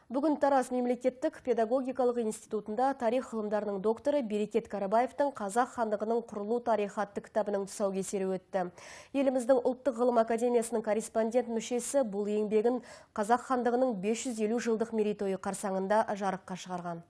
Бүгін Тарас мемлекеттік педагогикалық институтында тарих ғылымдарының докторы Берекет Карабаевтың Қазақ хандығының құрылу тарихы атты кітабының тұсаукесері өтті. Еліміздің ұлттық ғылым академиясының корреспондент мүшесі бұл еңбегін Қазақ хандығының 550 жылдық мерейтойы қарсаңында жарыққа шығарған.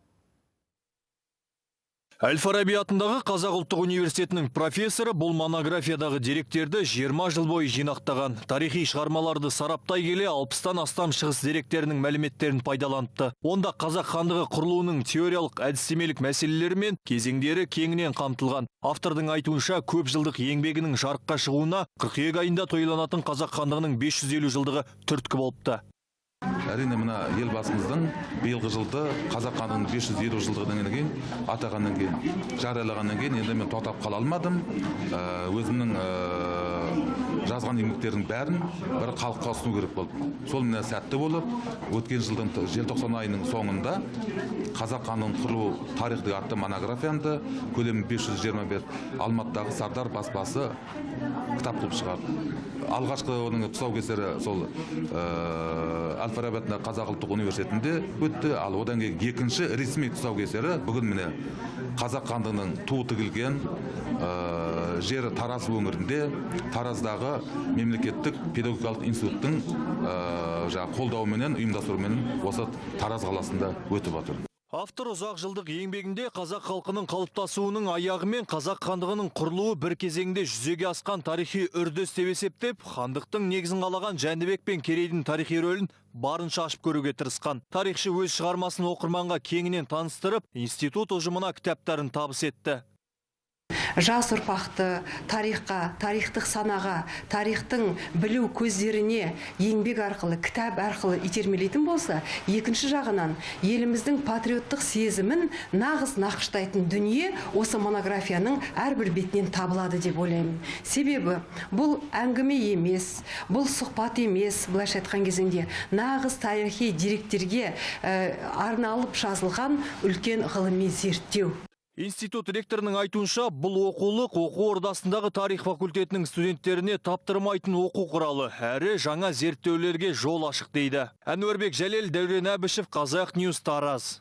Әл-Фараби атындағы Қазақ ұлттық университетінің профессоры бұл монографиядағы деректерді 20 жыл бойы жинақтаған. Тарихи шығармаларды сараптай келе 60-тан астам шығыс деректерінің мәліметтерін пайдаланыпты. Онда Қазақ хандығы құрылуының теориялық әдістемелік мәселелері мен кезеңдері кеңінен қамтылған. Автордың айтуынша көп жылдық еңбегінің жарыққа шығуына қыркүйек айында тойланатын Қазақ хандығының 550 жылдығы түрткі болыпты. Әрине мына елбасымыздың биылғы жылды Қазақ хандығының 550 жылдығынан кейін атағаннан кейін, жариялағаннан кейін енді мен тоқтап қала алмадым. Өзімнің жазған еңбектердің бәрін бір халыққа ұсыну керек болды. Сол міне сәтті болып, өткен жылдың желтоқсан айының соңында Қазақ хандығының құрылу тарихы атты монографиямды көлемі 521 Алматыдағы Сардар баспасы кітап қылып шығарды. Алғашқы оның тұсаукесері сол Әл-Фараби атындағы Қазақ ұлттық университетінде өтті. Ал одан кейін екінші ресми тұсаукесері бүгін міне Қазақ хандығының туы тігілген жері Тараз өңірінде Тараздағы мемлекеттік педагогикалық институттың қолдауыменен, ұйымдастыруымен осы Тараз қаласында өтіп отыр. Автор ұзақ жылдық еңбегінде қазақ халқының қалыптасуының аяғы мен қазақ хандығының құрылуы бір кезеңде жүзеге асқан тарихи үрдіс деп есептеп, хандықтың негізін қалаған Жәнібек пен Керейдің тарихи рөлін барынша ашып көруге тырысқан. Тарихшы өз шығармасын оқырманға кеңінен таныстырып, институт ұжымына кітаптарын табыс етті. Жас ұрпақты тарихқа, тарихтық санаға, тарихтың білу көздеріне еңбек арқылы, кітап арқылы итермелейтін болса, екінші жағынан еліміздің патриоттық сезімін нағыз нақыштайтын дүние осы монографияның әрбір бетінен табылады деп ойлаймын. Себебі бұл әңгіме емес, бұл сұхбат емес, былайша айтқан кезінде нағыз тарихи деректерге арналып жазылған үлкен ғылыми зерттеу. Институт ректорының айтуынша, бұл оқулық оқу ордасындағы тарих факультетінің студенттеріне таптырмайтын оқу құралы, әрі жаңа зерттеулерге жол ашық дейді. Әнуарбек Жәлел, Дәурен Әбішев, Қазақ Ньюс, Тараз.